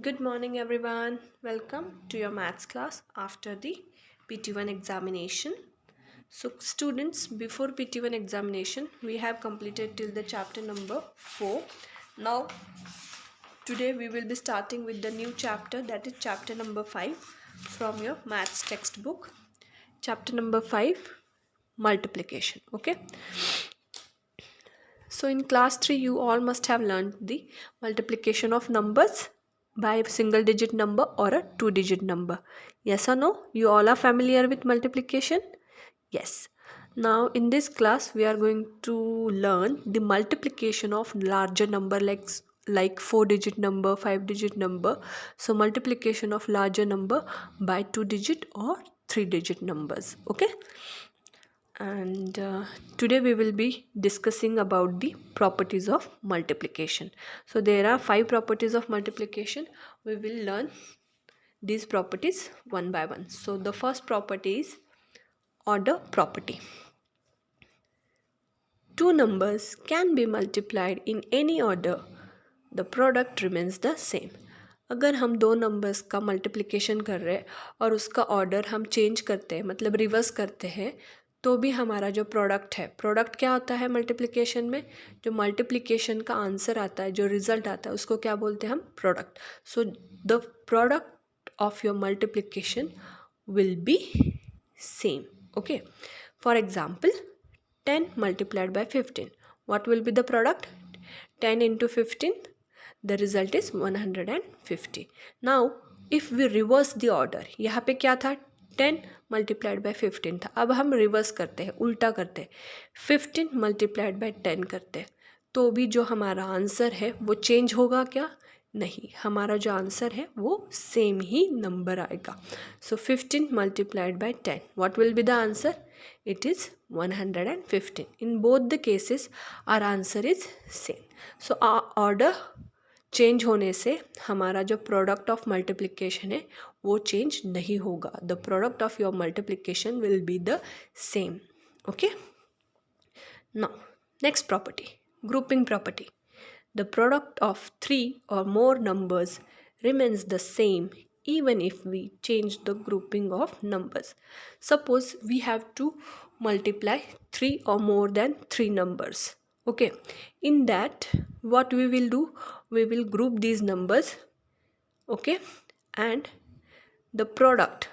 Good morning, everyone. Welcome to your maths class after the PT1 examination. So, students, before PT1 examination, we have completed till the chapter number 4. Now, today we will be starting with the new chapter, that is chapter number 5 from your maths textbook. Chapter number 5, multiplication. Okay. So in class 3 you all must have learned the multiplication of numbers by a single digit number or a two digit number. Yes or no? You all are familiar with multiplication? Yes. Now in this class we are going to learn the multiplication of larger number like 4 digit number, 5 digit number. So multiplication of larger number by 2 digit or 3 digit numbers. Okay? And today we will be discussing about the properties of multiplication. So there are 5 properties of multiplication. We will learn these properties one by one. So the first property is order property. Two numbers can be multiplied in any order. The product remains the same. अगर हम दो numbers का multiplication कर रहे हैं और उसका order हम चेंज करते हैं मतलब रिवर्स करते हैं तो भी हमारा जो प्रोडक्ट है, प्रोडक्ट क्या होता है मल्टीप्लिकेशन में, जो मल्टीप्लिकेशन का आंसर आता है, जो रिजल्ट आता है उसको क्या बोलते हैं हम, product. So the product of your multiplication will be same. Okay, for example 10 multiplied by 15. What will be the product? 10 into 15. The result is 150. Now, if we reverse the order, यहाँ पे क्या था, 10 multiplied by 15 था. अब हम reverse करते हैं, उल्टा करते हैं, 15 multiplied by 10 करते हैं, तो भी जो हमारा आंसर है वो चेंज होगा क्या? नहीं, हमारा जो आंसर है वो सेम ही नंबर आएगा. सो 15 multiplied by 10, what will be the answer? It is 115. In both the cases our answer is same. So our order change होने से हमारा जो प्रोडक्ट ऑफ मल्टीप्लिकेशन है वो चेंज नहीं होगा. The product of your multiplication will be the same. Okay, now next property, grouping property. The product of three or more numbers remains the same even if we change the grouping of numbers. Suppose we have to multiply 3 or more than 3 numbers. Okay, in that what we will do, we will group these numbers. Okay, and the product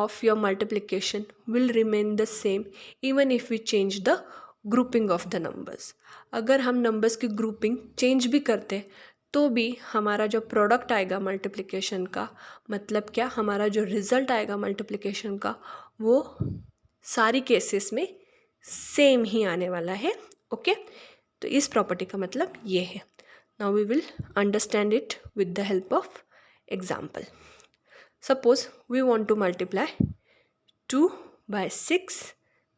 of your multiplication will remain the same even if we change the grouping of the numbers. अगर हम numbers की grouping change भी करते तो भी हमारा जो product आएगा मल्टीप्लिकेशन का, मतलब क्या, हमारा जो रिजल्ट आएगा मल्टीप्लिकेशन का वो सारी केसेस में सेम ही आने वाला है. ओके, तो इस प्रॉपर्टी का मतलब ये है. Now we will understand it with the help of example. Suppose we want to multiply 2 by 6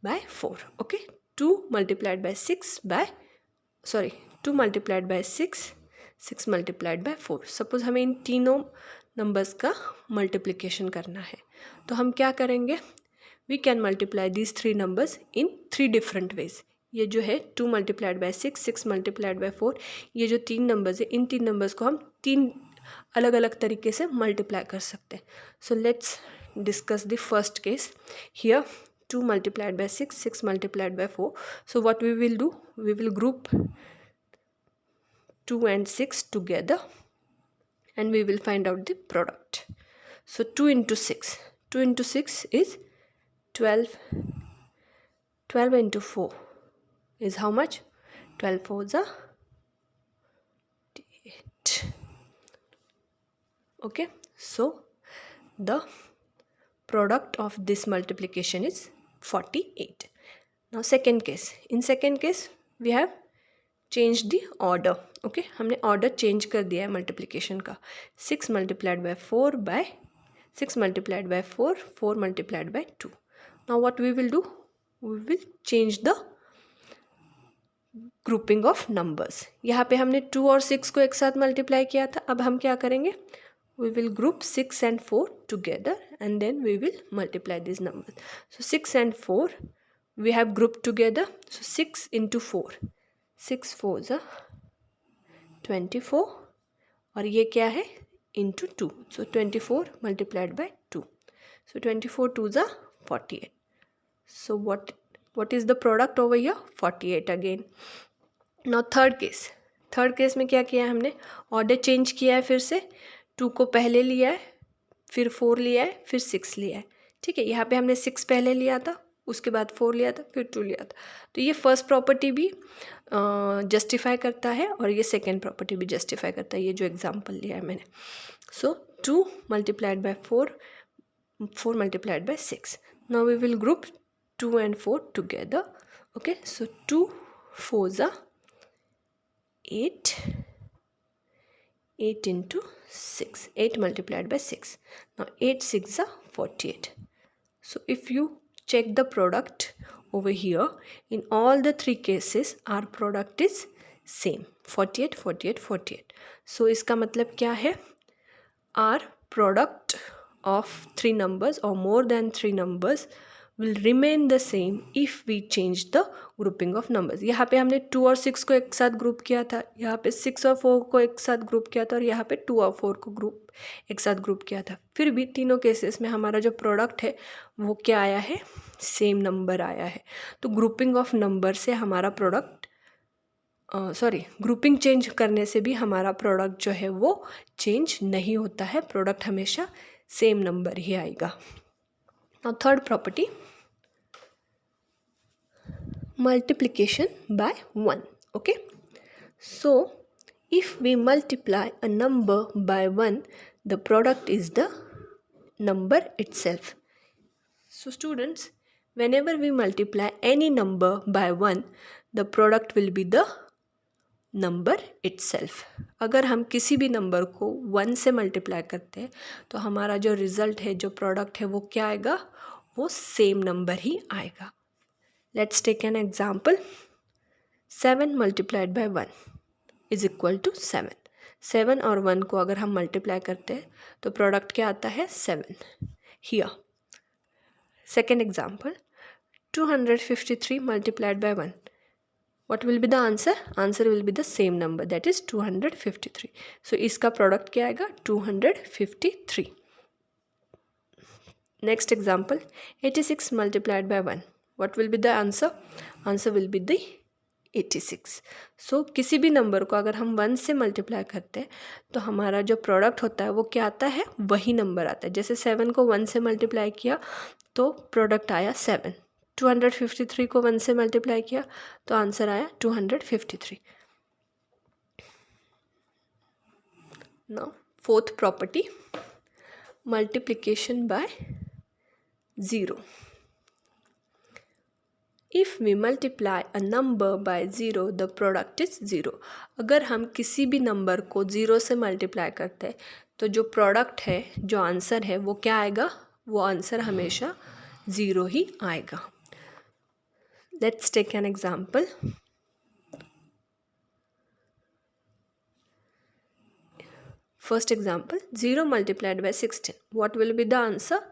by 4. Okay, 2 multiplied by 6 by 2 multiplied by 6, 6 multiplied by 4. Suppose हमें इन तीनों नंबर्स का मल्टीप्लिकेशन करना है तो हम क्या करेंगे, we can multiply these three numbers in 3 different ways. ये जो है 2 multiplied by 6, 6 multiplied by 4, ये जो 3 नंबर्स है इन 3 नंबर्स को हम 3 अलग अलग तरीके से मल्टीप्लाई कर सकते हैं. So let's discuss the first case. Here 2 multiplied by 6, 6 multiplied by 4. So what we will do, we will group 2 and 6 together and we will find out the product. So 2 into 6, 2 into 6 is 12. 12 into 4 is how much? 12 4s are 8. Okay, so the product of this multiplication is 48. Now second case, in second case we have changed the order. Okay, हमने order change कर दिया है multiplication का. 6 multiplied by 4 by 6 multiplied by 4, 4 multiplied by 2. Now what we will do, we will change the grouping of numbers. यहाँ पे हमने 2 और 6 को एक साथ multiply किया था, अब हम क्या करेंगे, we will group 6 and 4 together and then we will multiply these numbers. So 6 and 4 we have grouped together. So 6 into 4, 6 4s are 24. और ये क्या है इंटू 2, सो 24 मल्टीप्लाइड बाय 2, सो 24 2 ज़ा 48. So what is the product over here? 48 again. Now third case में क्या किया है हमने, ऑर्डर चेंज किया है, फिर से 2 को पहले लिया है, फिर 4 लिया है, फिर 6 लिया है. ठीक है, यहाँ पे हमने 6 पहले लिया था, उसके बाद 4 लिया था, फिर 2 लिया था. तो ये फर्स्ट प्रॉपर्टी भी जस्टिफाई करता है और ये सेकेंड प्रॉपर्टी भी जस्टिफाई करता है, ये जो एग्जाम्पल लिया है मैंने. सो 2 multiplied by 4, 4 multiplied by 6. Now we will group 2 and 4 together. Okay, so 2 4s are 8, 8 into 6, 8 multiplied by 6. Now 8 6 are 48. So if you check the product over here, in all the three cases our product is same, 48 48 48. So इसका मतलब क्या है, our product of 3 numbers or more than 3 numbers will remain the same if we change the grouping of numbers. यहाँ पे हमने 2 और 6 को एक साथ ग्रुप किया था, यहाँ पे 6 और 4 को एक साथ ग्रुप किया था, और यहाँ पे 2 और 4 को एक साथ ग्रुप किया था. फिर भी तीनों केसेस में हमारा जो प्रोडक्ट है वो क्या आया है, सेम नंबर आया है. तो ग्रुपिंग ऑफ नंबर से हमारा प्रोडक्ट ग्रुपिंग चेंज करने से भी हमारा प्रोडक्ट जो है वो चेंज नहीं होता है, प्रोडक्ट हमेशा सेम नंबर ही आएगा. Now third property, multiplication by 1. Okay, so if we multiply a number by 1, the product is the number itself. So students, whenever we multiply any number by 1, the product will be the number itself. अगर हम किसी भी number को 1 से multiply करते हैं तो हमारा जो रिजल्ट है, जो प्रोडक्ट है, वो क्या आएगा, वो सेम नंबर ही आएगा. Let's take an example. 7 multiplied by 1 is equal to 7. 7 और 1 को अगर हम मल्टीप्लाई करते हैं तो प्रोडक्ट क्या आता है, 7. Here, second example, 253 multiplied by 1. What will be the answer? Answer will be the same number, that is 253. So इसका प्रोडक्ट क्या आएगा, 253. Next example, 86 multiplied by 1. What will be the answer? Answer will be the 86. So किसी भी number को अगर हम 1 से multiply करते हैं तो हमारा जो प्रोडक्ट होता है वो क्या आता है, वही नंबर आता है. जैसे 7 को 1 से मल्टीप्लाई किया तो प्रोडक्ट आया 7. 253 को 1 से मल्टीप्लाई किया तो आंसर आया 253. Now fourth property, multiplication bye 0. If we multiply a number by 0, the product is 0. अगर हम किसी भी नंबर को 0 से मल्टीप्लाई करते हैं तो जो प्रोडक्ट है, जो आंसर है, वो क्या आएगा, वो आंसर हमेशा 0 ही आएगा. Let's take an example. First example, 0 multiplied by 16. What will be the answer?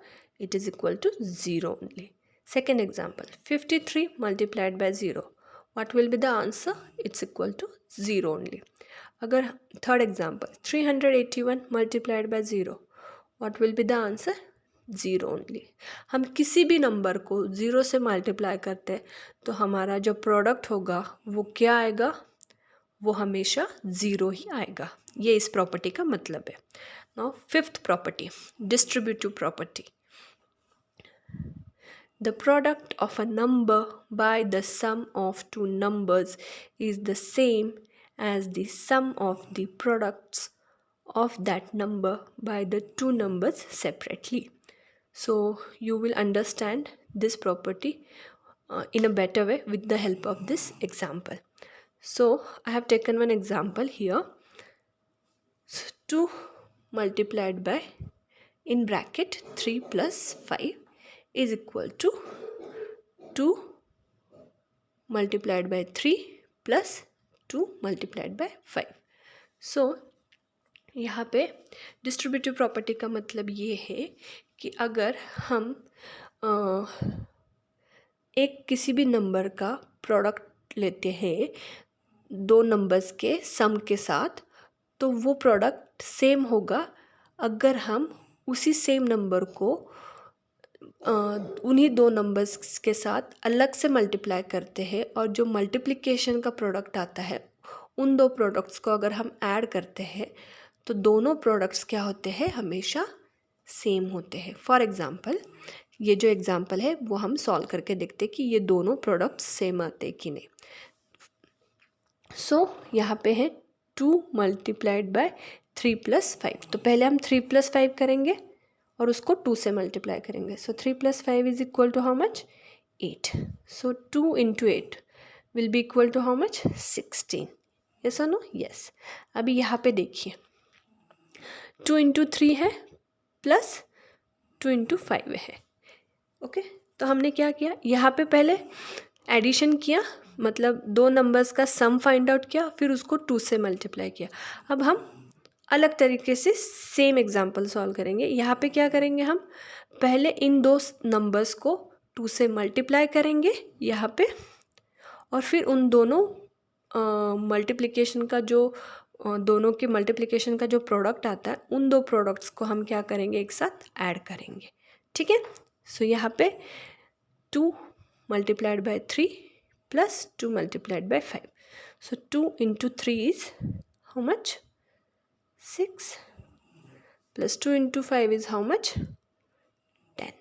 It is equal to 0 only. Second example, 53 multiplied by 0. What will be the answer? It's equal to 0 only. अगर third example, 381 multiplied by 0. What will be the answer? 0 only. हम किसी भी number को 0 से multiply करते हैं तो हमारा जो प्रोडक्ट होगा वो क्या आएगा, वो हमेशा 0 ही आएगा. ये इस प्रॉपर्टी का मतलब है. Now fifth property, distributive property. The product of a number by the sum of two numbers is the same as the sum of the products of that number by the two numbers separately. So you will understand this property in a better way with the help of this example. So I have taken one example here. So 2 multiplied by, in bracket, 3 plus 5 is equal to 2 multiplied by 3 plus 2 multiplied by 5. So यहाँ पे distributive property का मतलब ये है कि अगर हम एक किसी भी नंबर का प्रोडक्ट लेते हैं दो नंबर्स के सम के साथ, तो वो प्रोडक्ट सेम होगा अगर हम उसी सेम नंबर को उन्हीं दो नंबर्स के साथ अलग से मल्टीप्लाई करते हैं, और जो मल्टीप्लिकेशन का प्रोडक्ट आता है उन दो प्रोडक्ट्स को अगर हम ऐड करते हैं तो दोनों प्रोडक्ट्स क्या होते हैं, हमेशा सेम होते हैं। फॉर एग्ज़ाम्पल ये जो एग्ज़ाम्पल है वो हम सॉल्व करके देखते हैं कि ये दोनों प्रोडक्ट्स सेम आते हैं कि नहीं। सो यहाँ पे है 2 मल्टीप्लाइड बाय 3 + 5। तो पहले हम 3 + 5 करेंगे और उसको 2 से मल्टीप्लाई करेंगे। So 3 + 5 is equal to how much, 8। So 2 × 8 will be equal to how much, 16। Yes और नो? यस। अभी यहाँ पे देखिए 2 × 3 है प्लस 2 × 5 है। ओके, तो हमने क्या किया, यहाँ पे पहले एडिशन किया, मतलब दो नंबर्स का सम फाइंड आउट किया, फिर उसको 2 से मल्टीप्लाई किया। अब हम अलग तरीके से सेम एग्जांपल सॉल्व करेंगे। यहाँ पे क्या करेंगे, हम पहले इन दो नंबर्स को 2 से मल्टीप्लाई करेंगे यहाँ पे, और फिर उन दोनों मल्टीप्लिकेशन का जो दोनों के मल्टीप्लिकेशन का जो प्रोडक्ट आता है उन दो प्रोडक्ट्स को हम क्या करेंगे, एक साथ ऐड करेंगे। ठीक है। सो यहाँ पे 2 multiplied by 3 plus 2 multiplied by 5। So 2 × 3 is how much, 6 plus 2 × 5 is how much, 10.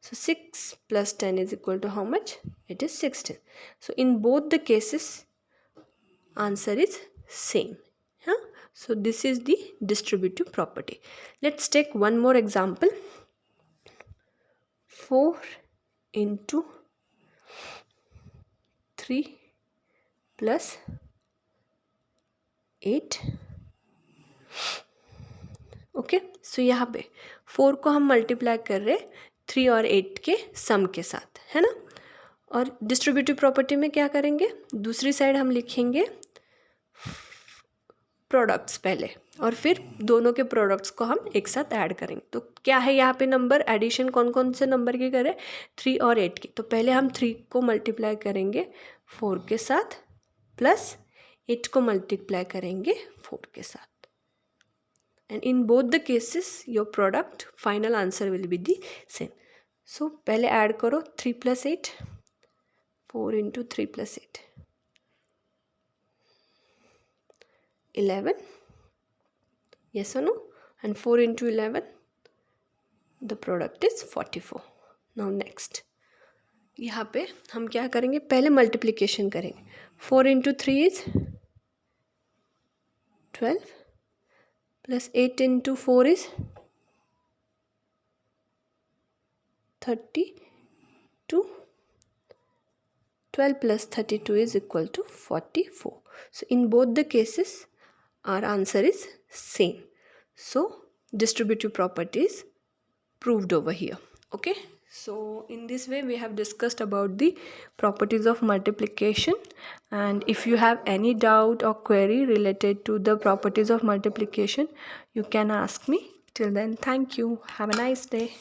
So 6 plus 10 is equal to how much, it is 16. So in both the cases answer is same. So this is the distributive property. Let's take one more example. 4 × 3 plus 8. Okay, सो यहाँ पे 4 को हम multiply कर रहे 3 और 8 के सम के साथ, है ना। और डिस्ट्रीब्यूटिव प्रॉपर्टी में क्या करेंगे, दूसरी साइड हम लिखेंगे प्रोडक्ट्स पहले, और फिर दोनों के प्रोडक्ट्स को हम एक साथ ऐड करेंगे। तो क्या है यहाँ पे नंबर एडिशन कौन कौन से नंबर की करें, 3 और 8 की। तो पहले हम 3 को मल्टीप्लाई करेंगे 4 के साथ, प्लस 8 को मल्टीप्लाई करेंगे 4 के साथ। And in both the cases your product final answer will be the same. So पहले ऐड करो 3 + 8, 4 × 3 + 8, 11. Yes or no? And 4 × 11, the product is 44. Now next, यहाँ पे हम क्या करेंगे, पहले मल्टीप्लिकेशन करेंगे। 4 × 3 is 12 plus 8 × 4 is 32. 12 plus 32 is equal to 44. So in both the cases our answer is same. So distributive property is proved over here. Okay, so in this way we have discussed about the properties of multiplication, and if you have any doubt or query related to the properties of multiplication, you can ask me. Till then, thank you. Have a nice day.